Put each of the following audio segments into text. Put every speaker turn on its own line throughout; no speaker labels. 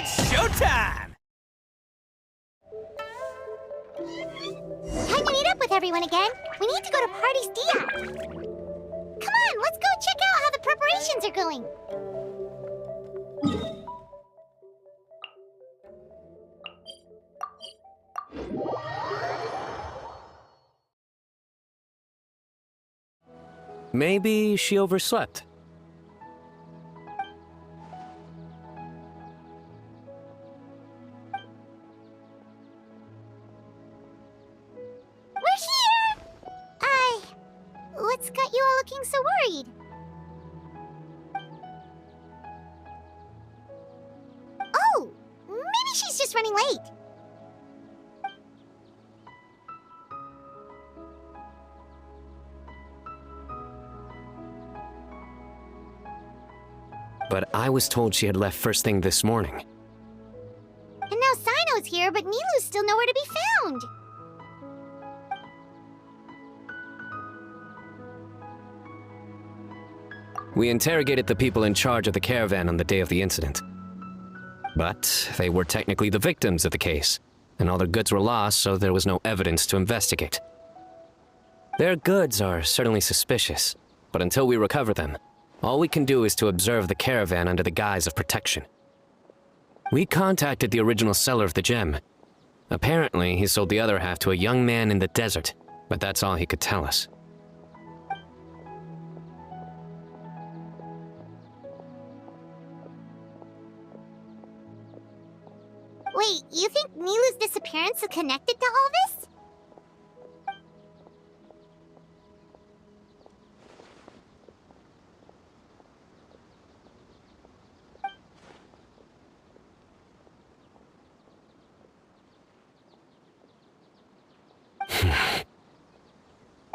It's showtime!
Time to meet up with everyone again. We need to go to Party's Dia. Come on, let's go check out how the preparations are going.
Maybe she overslept.
We're here! What's got you all looking so worried? Oh, maybe she's just running late.
But I was told she had left first thing this morning.
And now Sino's here, but Nilu's still nowhere to be found.
We interrogated the people in charge of the caravan on the day of the incident. But they were technically the victims of the case, and all their goods were lost, so there was no evidence to investigate. Their goods are certainly suspicious, but until we recover them, all we can do is to observe the caravan under the guise of protection. We contacted the original seller of the gem. Apparently, he sold the other half to a young man in the desert, but that's all he could tell us.
Wait, you think Nilu's disappearance is connected to all this?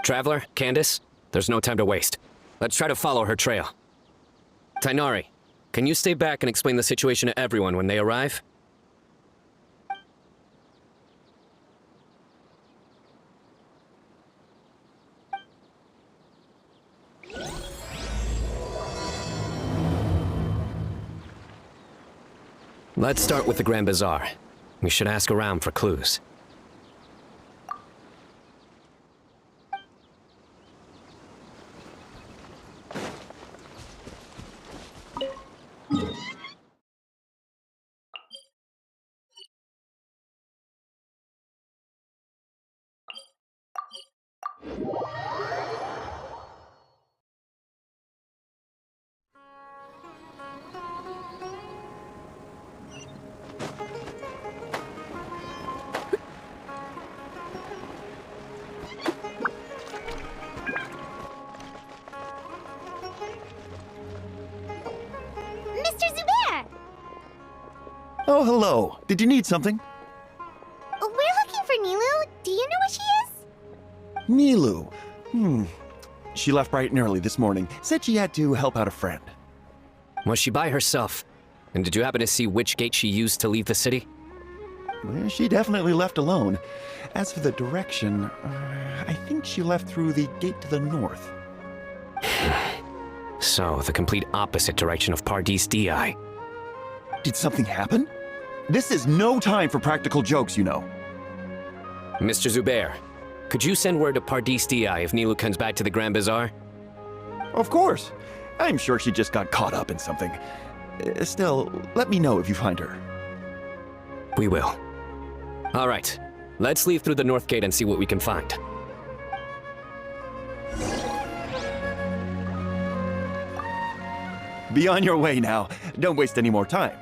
Traveler, Candice, there's no time to waste. Let's try to follow her trail. Tainari, can you stay back and explain the situation to everyone when they arrive? Let's start with the Grand Bazaar. We should ask around for clues.
Mr. Zubair!
Oh, hello. Did you need something?
We're looking for Nilu. Do you know where she is?
Nilu. She left bright and early this morning. Said she had to help out a friend.
Was she by herself? And did you happen to see which gate she used to leave the city?
Well, she definitely left alone. As for the direction, I think she left through the gate to the north.
So, the complete opposite direction of Party's Dia.
Did something happen? This is no time for practical jokes, you know.
Mr. Zubair, could you send word to Party's Dia if Nilu comes back to the Grand Bazaar?
Of course. I'm sure she just got caught up in something. Still, let me know if you find her.
We will. All right, let's leave through the north gate and see what we can find.
Be on your way now. Don't waste any more time.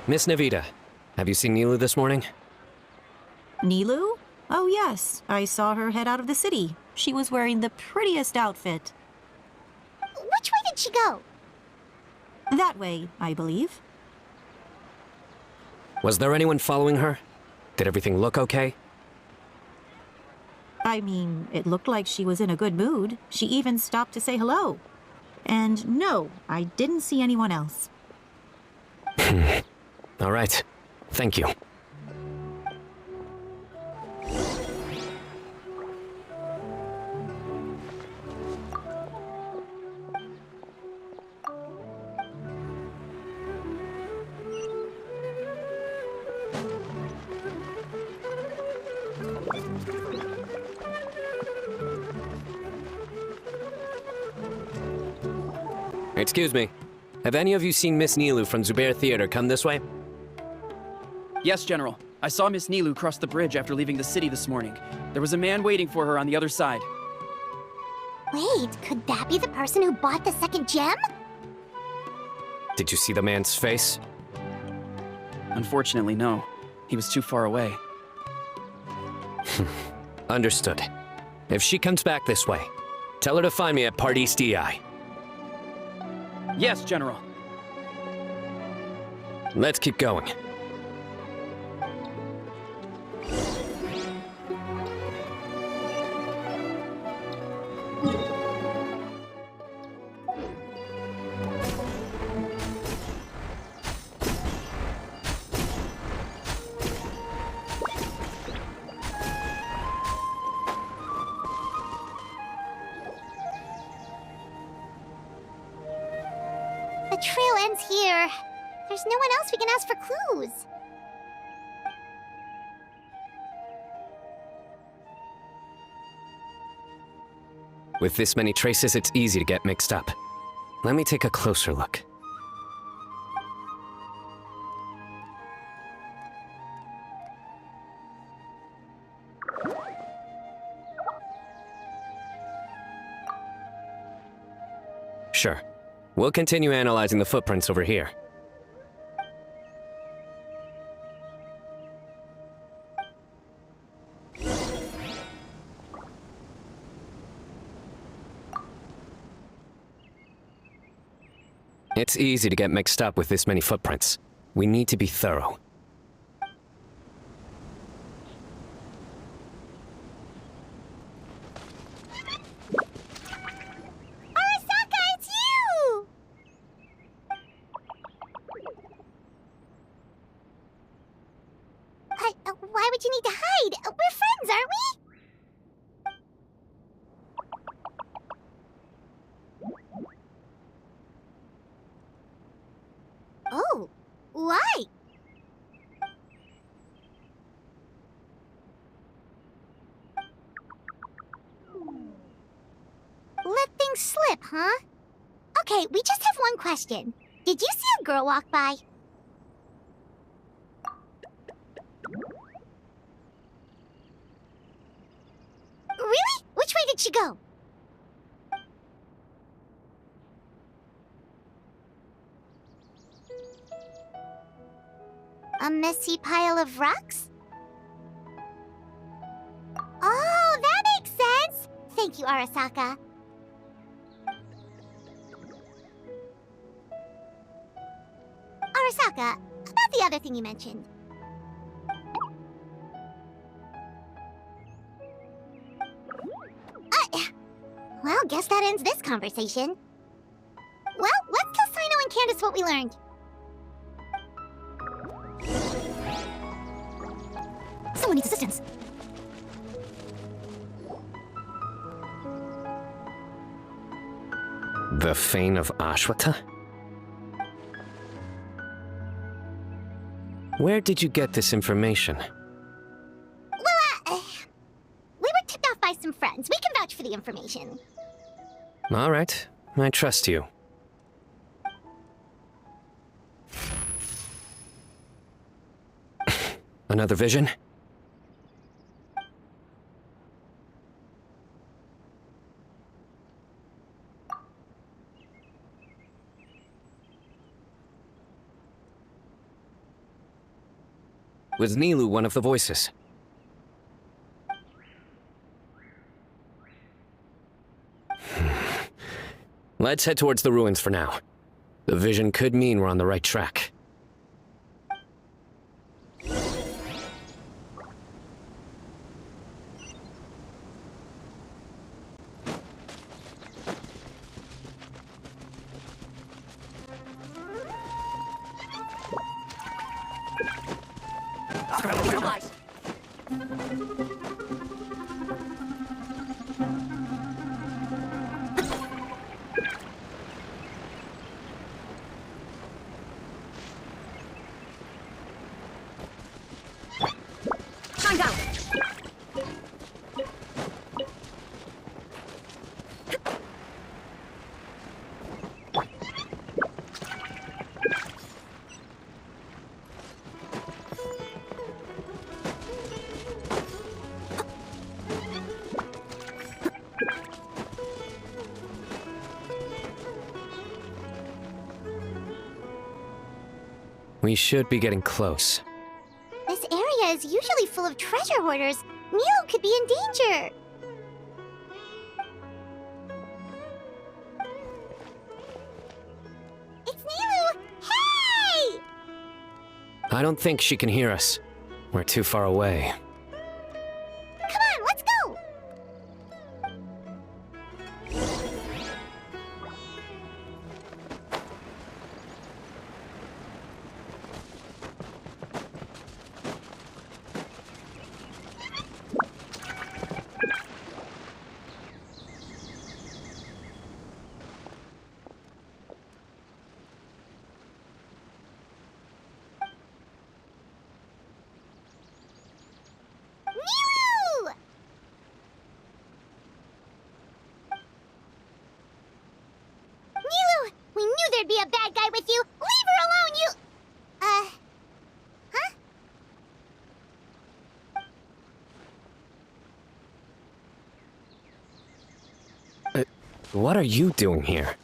Miss Navita, have you seen Nilu this morning?
Nilu? Oh yes, I saw her head out of the city. She was wearing the prettiest outfit.
Which way did she go?
That way, I believe.
Was there anyone following her? Did everything look okay?
I mean, it looked like she was in a good mood. She even stopped to say hello. And no, I didn't see anyone else.
All right. Thank you. Excuse me. Have any of you seen Miss Nilu from Zubair Theater come this way?
Yes, General. I saw Miss Nilu cross the bridge after leaving the city this morning. There was a man waiting for her on the other side.
Wait, could that be the person who bought the second gem?
Did you see the man's face?
Unfortunately, no. He was too far away.
Understood. If she comes back this way, tell her to find me at Pardis DI.
Yes, General.
Let's keep going.
The trail ends here. There's no one else we can ask for clues.
With this many traces, it's easy to get mixed up. Let me take a closer look. Sure. We'll continue analyzing the footprints over here. It's easy to get mixed up with this many footprints. We need to be thorough.
Arasaka, it's you! Why would you need to hide? We're friends, aren't we? Oh, why? Let things slip, huh? Okay, we just have one question. Did you see a girl walk by? Really? Which way did she go? A messy pile of rocks? Oh, that makes sense! Thank you, Arasaka. Arasaka, about the other thing you mentioned. Well, guess that ends this conversation. Well, let's tell Sino and Candice what we learned. Someone needs assistance.
The Fane of Ashwata? Where did you get this information?
Well, we were tipped off by some friends. We can vouch for the information.
All right, I trust you. Another vision? Was Nilu one of the voices? Let's head towards the ruins for now. The vision could mean we're on the right track.
Find out.
We should be getting close.
This area is usually full of treasure hoarders. Nilo could be in danger. It's Nilo! Hey!
I don't think she can hear us. We're too far away.
Come on, let's go! Nilo! Nilo! We knew there'd be a bad guy with you! Leave her alone, you... Huh?
What are you doing here?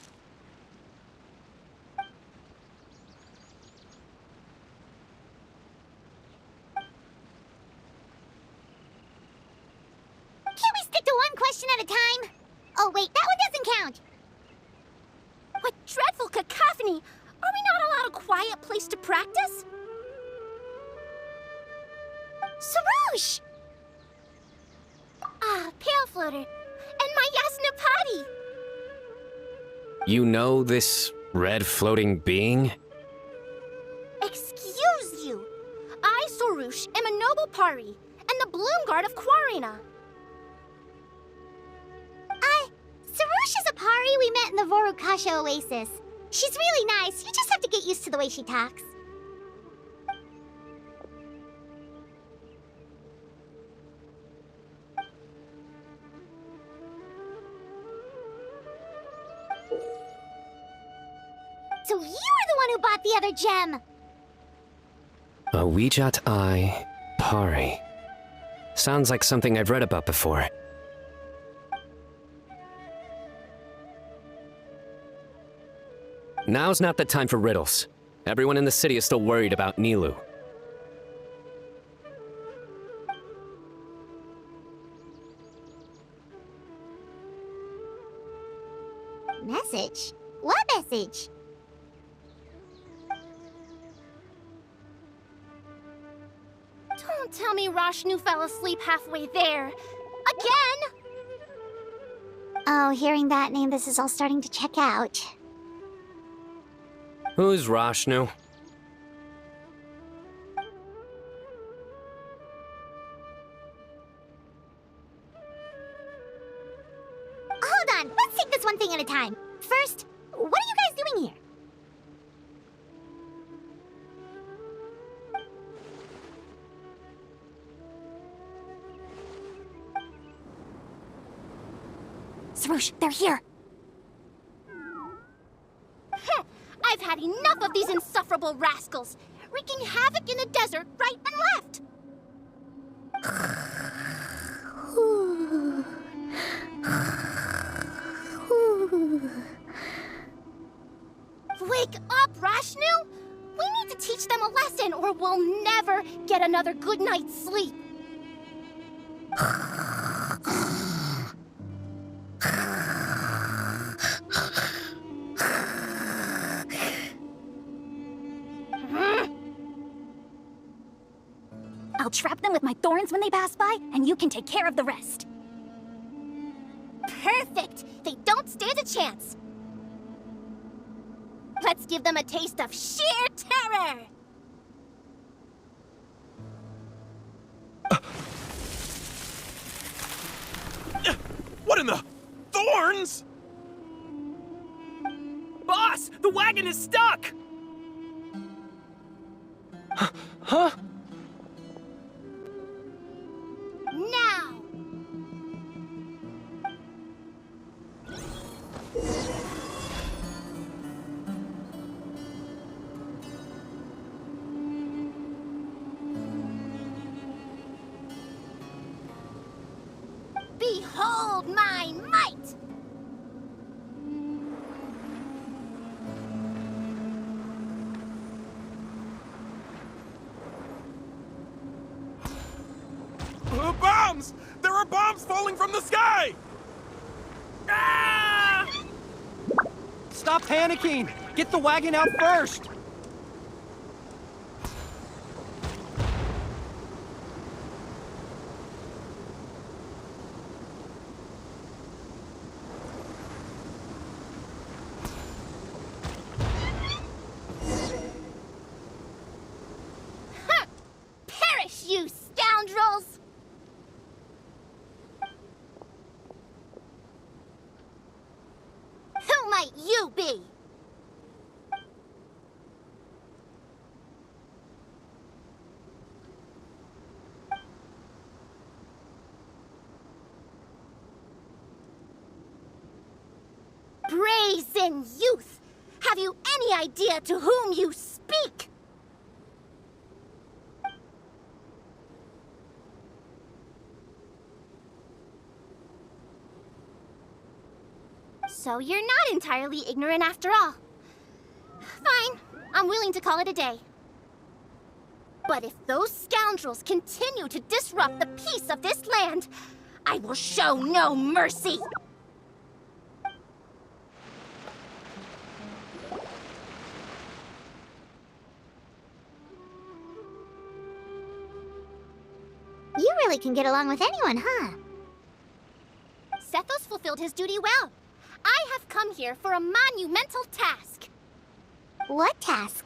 Can't we stick to one question at a time? Oh, wait, that one doesn't count.
What dreadful cacophony! Are we not allowed a quiet place to practice?
Sarouche!
Ah, Pale Floater. And my Yasnapati!
You know this red floating being?
Excuse you! I, Sorouche, am a noble Pari, and the Bloom Guard of Quarina.
Sarouche is a Pari we met in the Vorukasha Oasis. She's really nice. You just have to get used to the way she talks. So you were the one who bought the other gem!
A Wijat Eye Pari. Sounds like something I've read about before. Now's not the time for riddles. Everyone in the city is still worried about Nilo.
Message? What message?
Don't tell me Rashnu fell asleep halfway there. Again!
Oh, hearing that name, this is all starting to check out.
Who's Rashnu?
Hold on, let's take this one thing at a time. First, what are you guys doing here?
Sarouche, they're here! I've had enough of these insufferable rascals, wreaking havoc in the desert right and left! Wake up, Rashnu! We need to teach them a lesson or we'll never get another good night's sleep.
I'll trap them with my thorns when they pass by, and you can take care of the rest.
Perfect! They don't stand a chance. Let's give them a taste of sheer terror!
What in the... Thorns?
Boss, the wagon is stuck!
Huh?
Now! Behold my might!
Bombs! There are bombs falling from the sky!
Ah!
Stop panicking! Get the wagon out first!
Huh! Perish, you scoundrels! Who might you be? Brazen youth! Have you any idea to whom you speak? So you're not entirely ignorant after all. Fine, I'm willing to call it a day. But if those scoundrels continue to disrupt the peace of this land, I will show no mercy!
You really can get along with anyone, huh?
Sethos fulfilled his duty well. I have come here for a monumental task.
What task?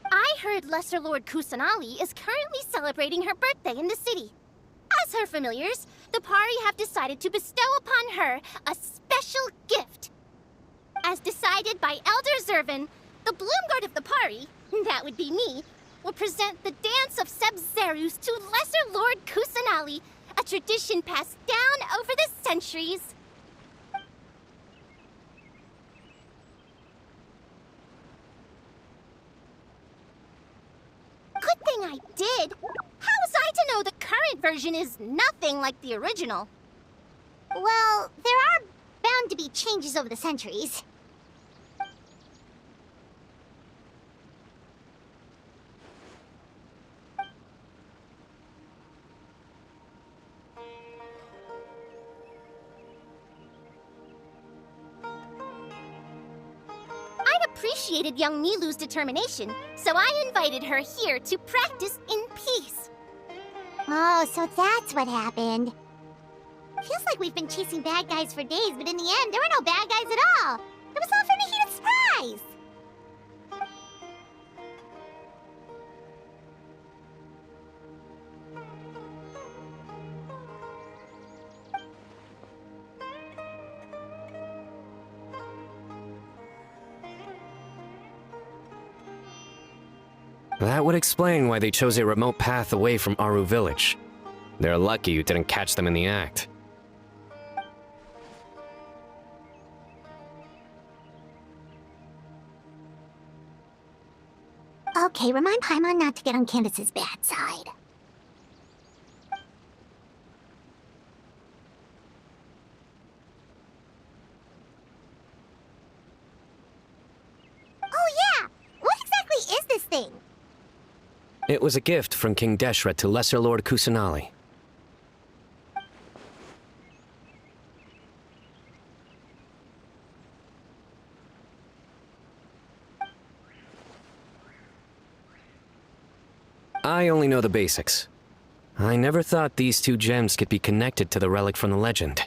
I heard Lesser Lord Kusanali is currently celebrating her birthday in the city. As her familiars, the Pari have decided to bestow upon her a special gift. As decided by Elder Zervin, the Bloomguard of the Pari, that would be me, will present the Dance of Sebzerus to Lesser Lord Kusanali, a tradition passed down over the centuries. Good thing I did. How was I to know the current version is nothing like the original?
Well, there are bound to be changes over the centuries.
I appreciated young Nilu's determination, so I invited her here to practice in peace.
Oh, so that's what happened. Feels like we've been chasing bad guys for days, but in the end, there were no bad guys at all. It was all from a heated surprise.
That would explain why they chose a remote path away from Aru village. They're lucky you didn't catch them in the act.
Okay, remind Paimon not to get on Candace's bad side. Oh yeah! What exactly is this thing?
It was a gift from King Deshret to Lesser Lord Kusanali. I only know the basics. I never thought these two gems could be connected to the relic from the legend.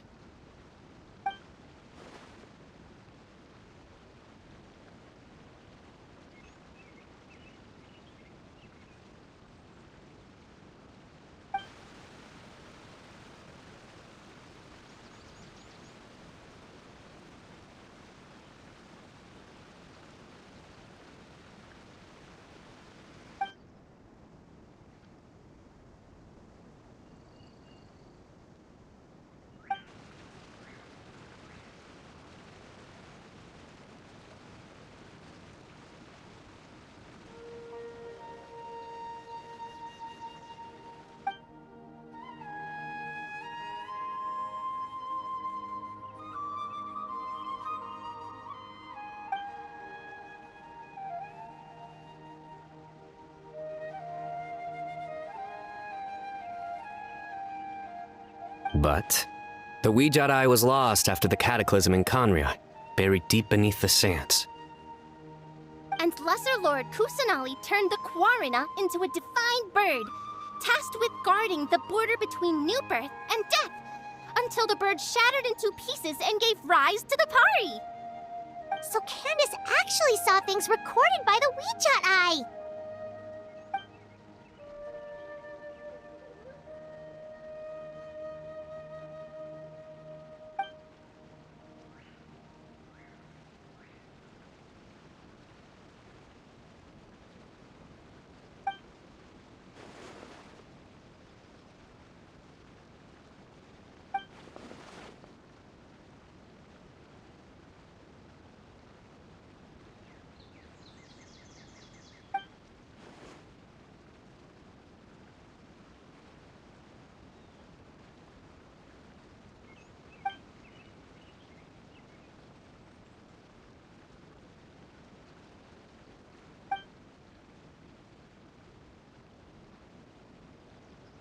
But the Ouija Eye was lost after the cataclysm in Conria, buried deep beneath the sands.
And Lesser Lord Kusanali turned the Quarina into a divine bird, tasked with guarding the border between new birth and death, until the bird shattered into pieces and gave rise to the Pari.
So Candice actually saw things recorded by the Ouija Eye!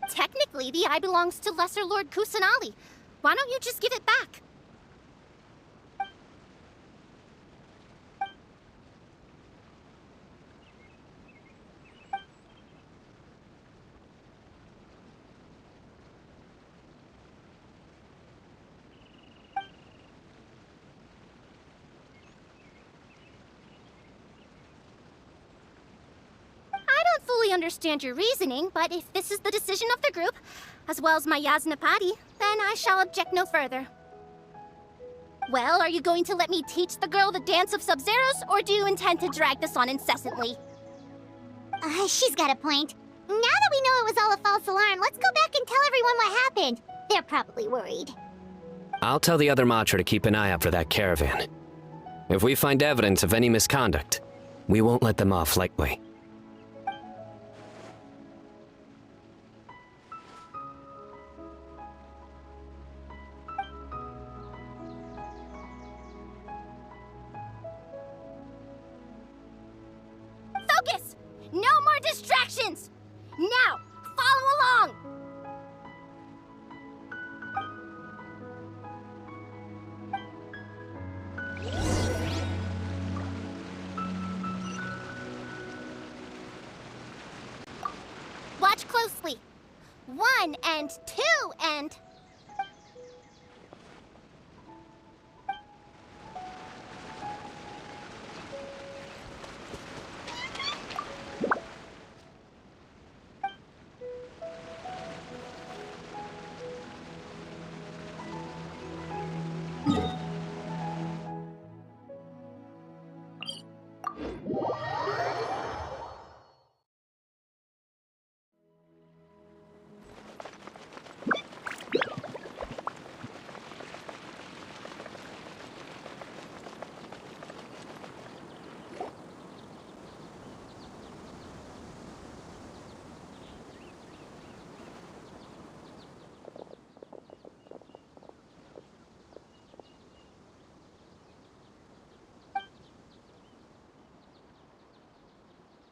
Technically, the eye belongs to Lesser Lord Kusanali. Why don't you just give it back? I don't fully understand your reasoning, but if this is the decision of the group, as well as my Yasnapati, then I shall object no further. Well, are you going to let me teach the girl the dance of Sub-Zeros, or do you intend to drag this on incessantly?
She's got a point. Now that we know it was all a false alarm, let's go back and tell everyone what happened. They're probably worried.
I'll tell the other Matra to keep an eye out for that caravan. If we find evidence of any misconduct, we won't let them off lightly.
Focus! No more distractions! Now, follow along! Watch closely. 1 and 2 and...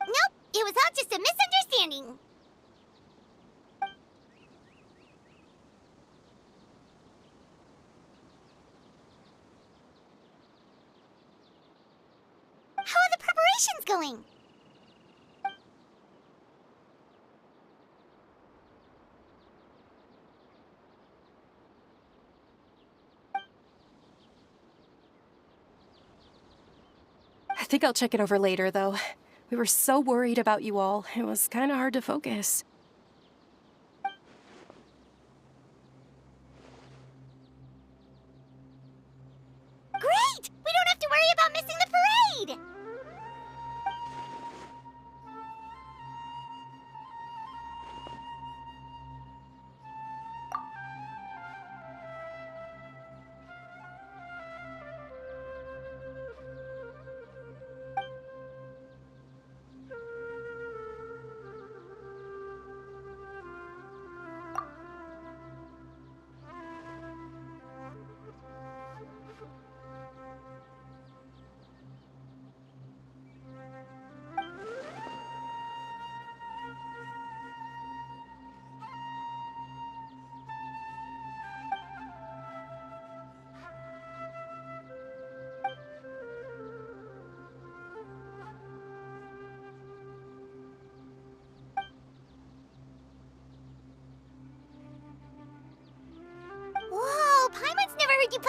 Nope, it was all just a misunderstanding. How are the preparations going?
I think I'll check it over later, though. We were so worried about you all. It was kind of hard to focus.
Great! We don't have to worry about missing the parade!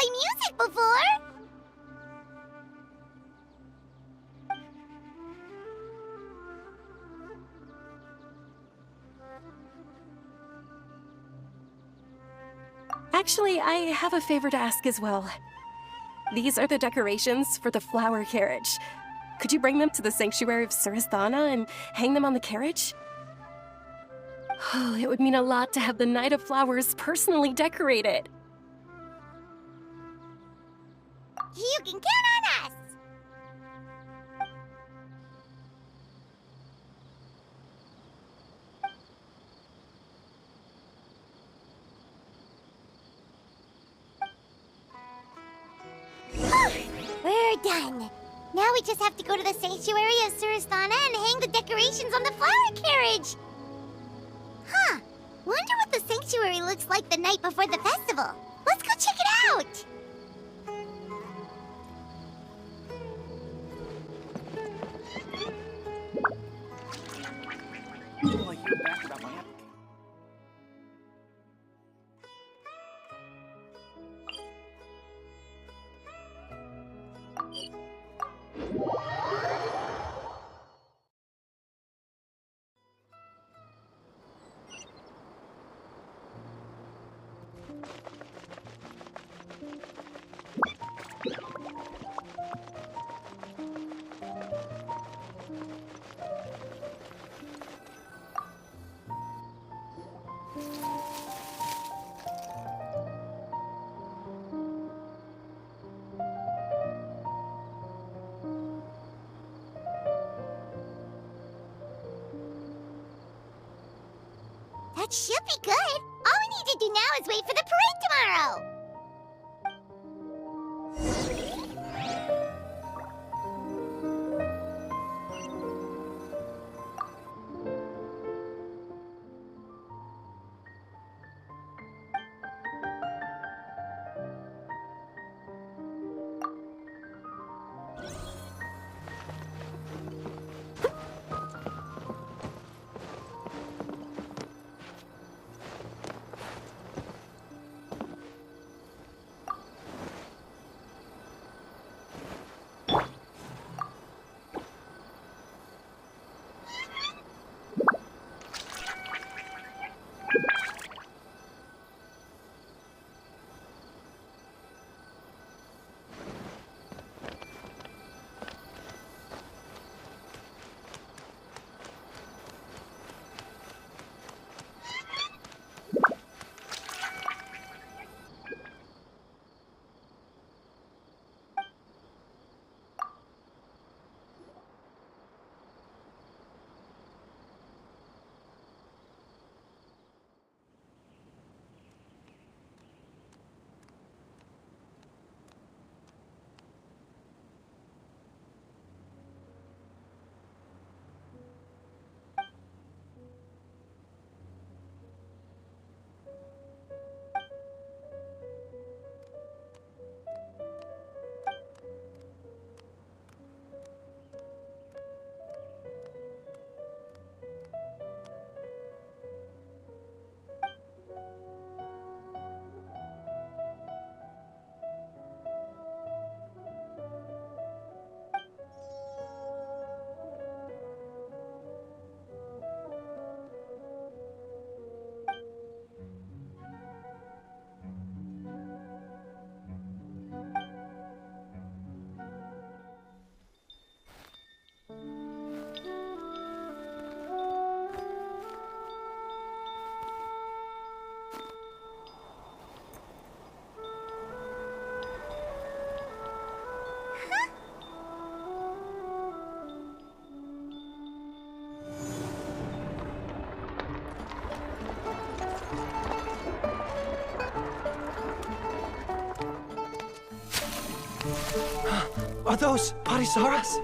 play music before!
Actually, I have a favor to ask as well. These are the decorations for the flower carriage. Could you bring them to the sanctuary of Surasthana and hang them on the carriage? Oh, it would mean a lot to have the Knight of Flowers personally decorated.
You can count on us! We're done. Now we just have to go to the sanctuary of Surasthana and hang the decorations on the flower carriage. Huh. Wonder what the sanctuary looks like the night before the festival. Let's go check it out.
Will I hear back about my application?
That should be good. All we need to do now is wait for the parade tomorrow.
Are those Parisaras?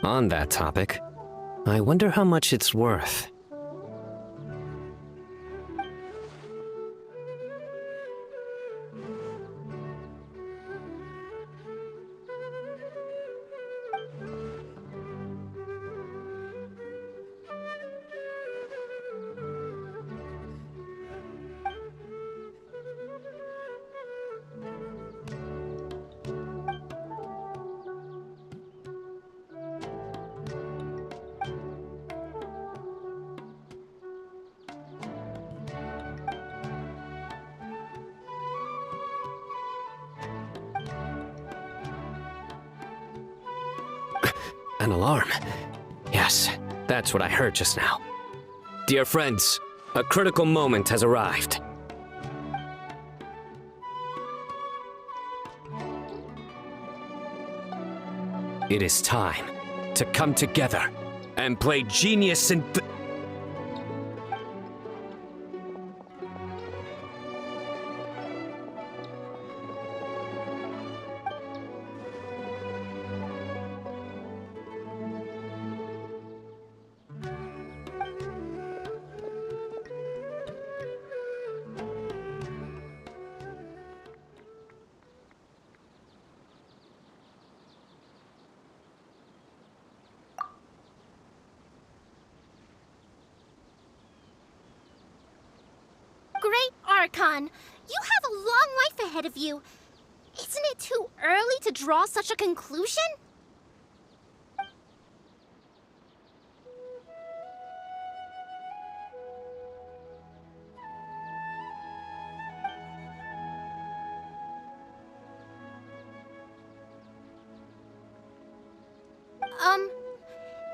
On that topic, I wonder how much it's worth. An alarm. Yes, that's what I heard just now. Dear friends, a critical moment has arrived. It is time to come together and play genius and...
Great Archon, you have a long life ahead of you. Isn't it too early to draw such a conclusion?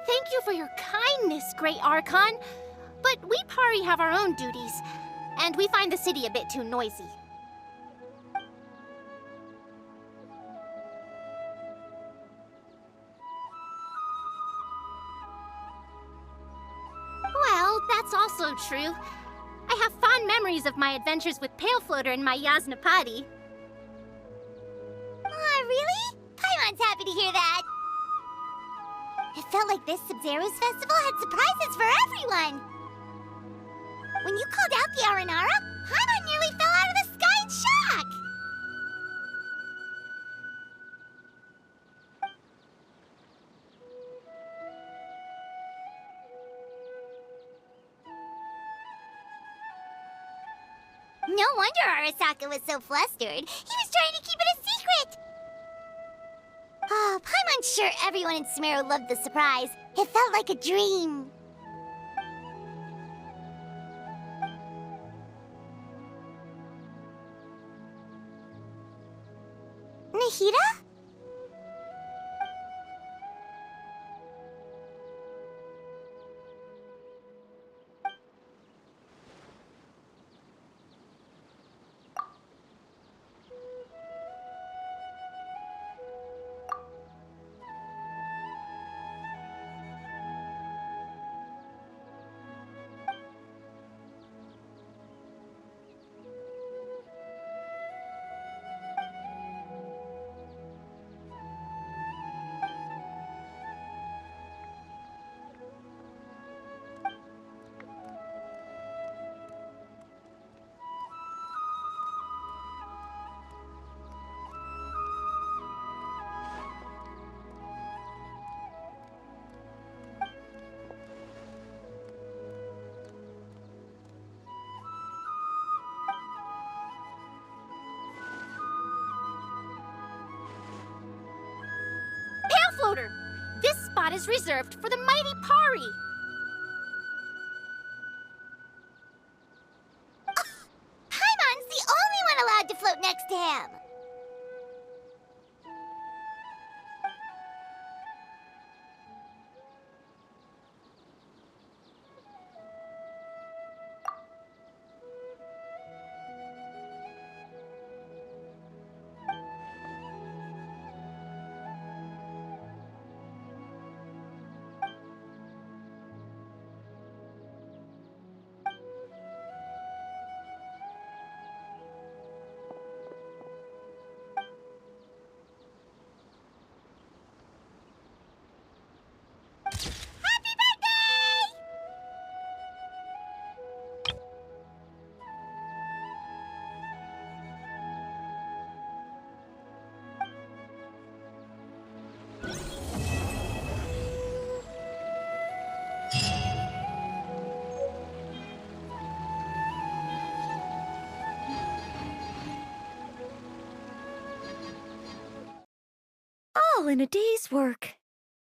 Thank you for your kindness, Great Archon. But we Pari have our own duties, and we find the city a bit too noisy. Well, that's also true. I have fond memories of my adventures with Pale Floater and my Yasnapati.
Aw, really? Paimon's happy to hear that. It felt like this Sub-Zero's festival had surprises for everyone. When you called out the Aranara, Paimon nearly fell out of the sky in shock. No wonder Arasaka was so flustered. He was trying to keep it a secret. Oh, Paimon's sure everyone in Sumeru loved the surprise. It felt like a dream. Nahida?
Floater, this spot is reserved for the mighty Pari.
Paimon's the only one allowed to float next to him.
all in a day's work.